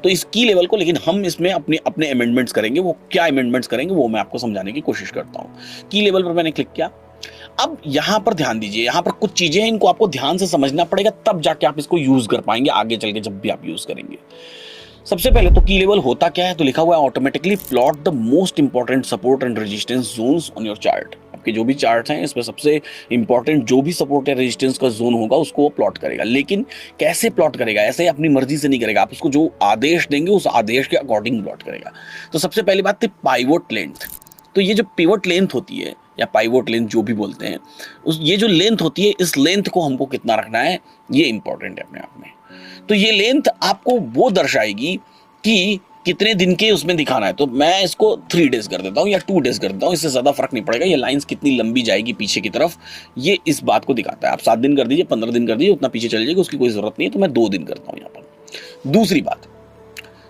तो इस की लेवल को, लेकिन हम इसमें अपने अपने अमेंडमेंट्स करेंगे। वो क्या अमेंडमेंट्स करेंगे वो मैं आपको समझाने की कोशिश करता हूँ। की लेवल पर मैंने क्लिक किया। अब यहां पर ध्यान दीजिए, यहां पर कुछ चीजें हैं, इनको आपको ध्यान से समझना पड़ेगा, तब जाके आप इसको यूज कर पाएंगे आगे चल के जब भी आप यूज करेंगे। सबसे पहले तो की लेवल होता क्या है, तो लिखा हुआ है automatically plot the most important support and resistance zones on your chart. आपके जो भी चार्ट हैं इसमें सबसे इंपॉर्टेंट जो भी सपोर्ट या रेजिस्टेंस का जोन होगा उसको वो प्लॉट करेगा। लेकिन कैसे प्लॉट करेगा, ऐसे अपनी मर्जी से नहीं करेगा, आप उसको जो आदेश देंगे उस आदेश के अकॉर्डिंग प्लॉट करेगा। तो सबसे पहली बात थी पाइवोट लेंथ। तो ये जो पिवट लेंथ होती है या पाइवोट लेंथ जो भी बोलते हैं, ये जो लेंथ होती है, इस लेंथ को हमको कितना रखना है ये इंपॉर्टेंट है अपने आप में। तो ये लेंथ आपको वो दर्शाएगी कि कितने दिन के उसमें दिखाना है। तो मैं इसको 3 डेज कर देता हूँ या 2 डेज कर देता हूँ, इससे ज्यादा फर्क नहीं पड़ेगा। ये लाइंस कितनी लंबी जाएगी पीछे की तरफ, ये इस बात को दिखाता है। आप 7 दिन कर दीजिए, 15 दिन कर दीजिए, उतना पीछे चल जाएगी, उसकी कोई जरूरत नहीं है। तो मैं 2 दिन करता हूँ यहाँ पर। दूसरी बात,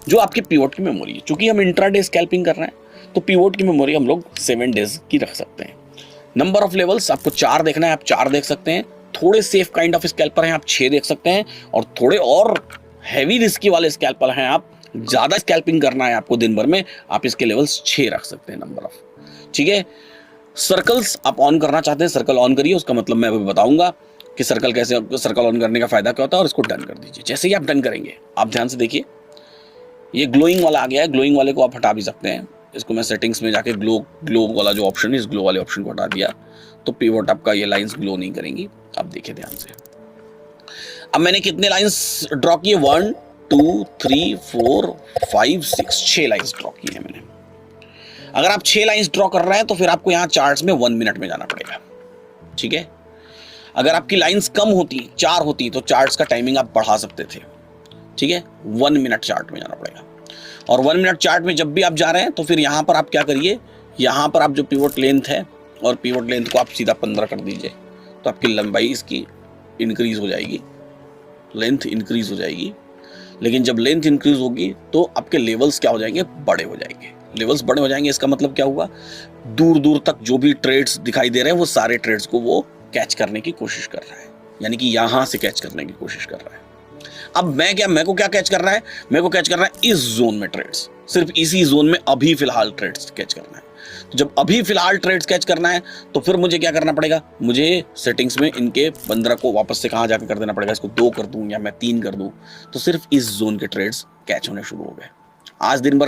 जो आपकी पिवट की मेमोरी है, चूंकि हम इंट्राडे स्कैल्पिंग कर रहे हैं तो पिवट की मेमोरी हम लोग 7 डेज की रख सकते हैं। नंबर ऑफ लेवल्स आपको 4 देखना है, आप 4 देख सकते हैं। थोड़े सेफ काइंड ऑफ स्कैल्पर हैं, आप 6 देख सकते हैं। और थोड़े और हैवी रिस्की वाले स्कैल्पर हैं, आप ज्यादा स्कैल्पिंग करना है आपको दिन भर में, आप इसके लेवल्स 6 रख सकते हैं नंबर ऑफ। ठीक है। सर्कल्स आप ऑन करना चाहते हैं, सर्कल ऑन करिए। उसका मतलब मैं अभी बताऊंगा कि सर्कल कैसे, सर्कल ऑन करने का फायदा क्या होता है, और इसको डन कर दीजिए। जैसे ही आप डन करेंगे, आप ध्यान से देखिए, ये ग्लोइंग वाला आ गया है। ग्लोइंग वाले को आप हटा भी सकते हैं। इसको मैं सेटिंग्स में जाके ग्लो वाला जो ऑप्शन है, इस ग्लो वाले ऑप्शन को हटा दिया तो पिवट आपका ये लाइंस ग्लो नहीं करेंगी। आप देखिए ध्यान से। अब मैंने कितने लाइंस ड्रॉ किए, 1 2 3 4 5 6, 6 लाइंस ड्रॉ की है मैंने। अगर आप 6 लाइंस ड्रॉ कर रहे हैं तो फिर आपको यहाँ चार्ट्स में 1 मिनट में जाना पड़ेगा। ठीक है। अगर आपकी लाइंस कम होती, 4 होती, तो चार्ट्स का टाइमिंग आप बढ़ा सकते थे। ठीक है। 1 मिनट चार्ट में जाना पड़ेगा। और 1 मिनट चार्ट में जब भी आप जा रहे हैं तो फिर यहां पर आप क्या करिए, यहां पर आप जो पिवट लेंथ है और पिवट लेंथ को आप सीधा 15 कर दीजिए, तो आपकी लंबाई इसकी इंक्रीज हो जाएगी, लेंथ इंक्रीज हो जाएगी। लेकिन जब लेंथ इंक्रीज होगी तो आपके लेवल्स क्या हो जाएंगे, बड़े हो जाएंगे। लेवल्स बड़े हो जाएंगे, इसका मतलब क्या हुआ, दूर दूर तक जो भी ट्रेड्स दिखाई दे रहे हैं वो सारे ट्रेड्स को वो कैच करने की कोशिश कर रहा है, यानी कि यहां से कैच करने की कोशिश कर रहा है। अब मेरे को क्या कैच कर रहा है, मेरे को कैच कर रहा है इस जोन में ट्रेड्स, सिर्फ इसी जोन में अभी फिलहाल ट्रेड्स कैच करना है। तो जब अभी फिलहाल ट्रेड्स कैच करना है तो फिर मुझे क्या करना पड़ेगा, मुझे सेटिंग्स में इनके 15 को वापस से कहां जाकर कर देना पड़ेगा, इसको 2 कर दूं या मैं 3 कर दूं, तो सिर्फ इस जोन के ट्रेड्स कैच होने शुरू हो गए। आज दिन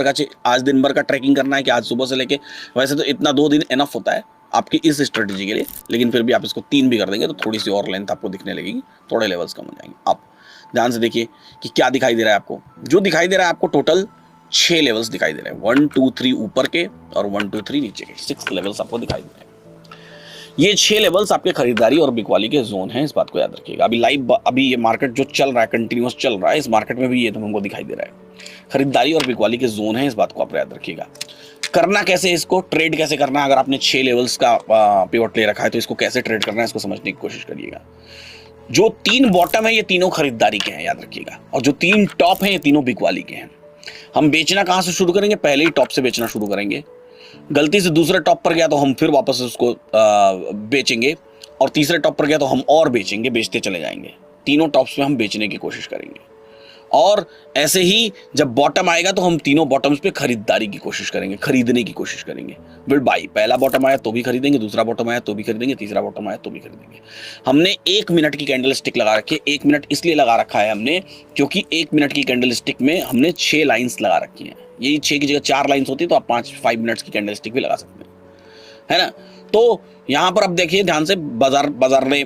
भर का ट्रैकिंग करना है कि आज सुबह से लेके, वैसे तो इतना 2 दिन इनफ होता है आपकी इस स्ट्रेटेजी के लिए, लेकिन फिर भी आप इसको 3 भी कर देंगे तो थोड़ी सी और लेंथ आपको दिखने लगेगी, थोड़े लेवल्स कम हो जाएंगे। अब ध्यान से देखिए कि क्या दिखाई दे रहा है आपको। जो दिखाई दे रहा है आपको टोटल 6 लेवल्स दिखाई दे रहे हैं, 1 2 3 ऊपर के और 1 2 3 नीचे के, 6 लेवल्स आपको दिखाई दे रहे हैं। ये 6 लेवल्स आपके खरीदारी और बिकवाली के जोन हैं, इस बात को याद रखिएगा। अभी ये मार्केट जो चल रहा है, कंटिन्यूअस चल रहा है, इस मार्केट में भी ये तुमको दिखाई दे रहा है। खरीदारी और बिकवाली के जोन हैं, इस बात को आप याद रखिएगा। करना कैसे, इसको ट्रेड कैसे करना है, अगर आपने 6 लेवल्स का पिवट ले रखा है तो इसको कैसे ट्रेड करना है, इसको समझने की कोशिश करिएगा। जो 3 बॉटम है ये तीनों खरीदारी के हैं, याद रखिएगा, और जो 3 टॉप हैं ये तीनों बिकवाली के हैं। हम बेचना कहां से शुरू करेंगे, पहले ही टॉप से बेचना शुरू करेंगे। गलती से दूसरे टॉप पर गया तो हम फिर वापस उसको बेचेंगे, और तीसरे टॉप पर गया तो हम और बेचेंगे, बेचते चले जाएंगे। तीनों टॉप्स में हम बेचने की कोशिश करेंगे, और ऐसे ही जब बॉटम आएगा तो हम तीनों बॉटम्स पे खरीदारी की कोशिश करेंगे, खरीदने की कोशिश करेंगे। बिल बाई, पहला बॉटम आया तो भी खरीदेंगे, दूसरा बॉटम आया तो भी खरीदेंगे, तीसरा बॉटम आया तो भी खरीदेंगे। हमने 1 मिनट की कैंडल स्टिक लगा रखी है। 1 मिनट इसलिए लगा रखा है हमने क्योंकि 1 मिनट की कैंडल स्टिक में हमने 6 लाइन्स लगा रखी हैं। यही 6 की जगह 4 लाइन्स होती तो आप 5 मिनट्स की कैंडल स्टिक भी लगा सकते हैं, है ना। तो यहां पर अब देखिए ध्यान से, बाजार ने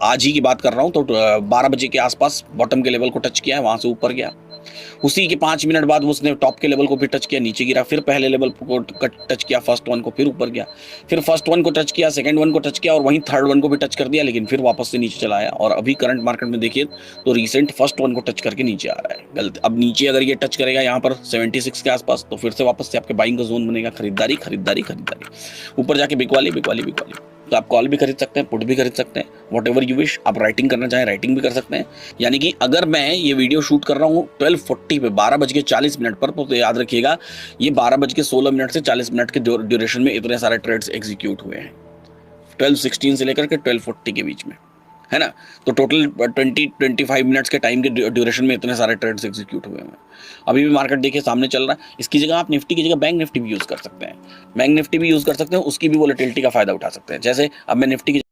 आज ही की बात कर रहा हूं, तो 12 बजे के आसपास बॉटम के लेवल को टच किया है, वहां से ऊपर गया। उसी के 5 मिनट बाद उसने टॉप के लेवल को भी टच किया, नीचे गिरा, फिर पहले लेवल को टच किया, फर्स्ट वन को, फिर ऊपर गया, फिर फर्स्ट वन को टच किया, सेकंड वन को टच किया, और वहीं थर्ड वन को भी टच कर दिया, लेकिन फिर वापस से नीचे चला आया। और अभी करंट मार्केट में देखिए तो रिसेंट फर्स्ट वन को टच करके नीचे आ रहा है। गलत, अब नीचे अगर ये टच करेगा यहाँ पर 76 के आसपास, तो फिर से वापस से आपके बाइंग का जोन बनेगा। खरीदारी खरीदारी खरीदारी, ऊपर जाके बिकवाली बिकवाली बिकवाली। तो आप कॉल भी खरीद सकते हैं, पुट भी खरीद सकते हैं, वॉट एवर यू विश। आप राइटिंग करना चाहें राइटिंग भी कर सकते हैं। यानी कि अगर मैं ये वीडियो शूट कर रहा हूँ 12:40 पे, 12:40 पर, तो याद रखिएगा ये 12:16 से 40 मिनट के ड्यूरेशन में इतने सारे ट्रेड्स एग्जीक्यूट हुए हैं, 12:16 से लेकर के 12:40 के बीच में। है ना? तो टोटल 20-25 मिनट्स के टाइम के ड्यूरेशन में इतने सारे ट्रेड्स एग्जीक्यूट हुए हैं। अभी भी मार्केट देखिए सामने चल रहा है। इसकी जगह आप निफ्टी की जगह बैंक निफ्टी भी यूज़ कर सकते हैं। बैंक निफ्टी भी यूज़ कर सकते हैं, उसकी भी वोलेटिलिटी का फ़ायदा उठा सकते हैं। जैसे अब मैं निफ्टी की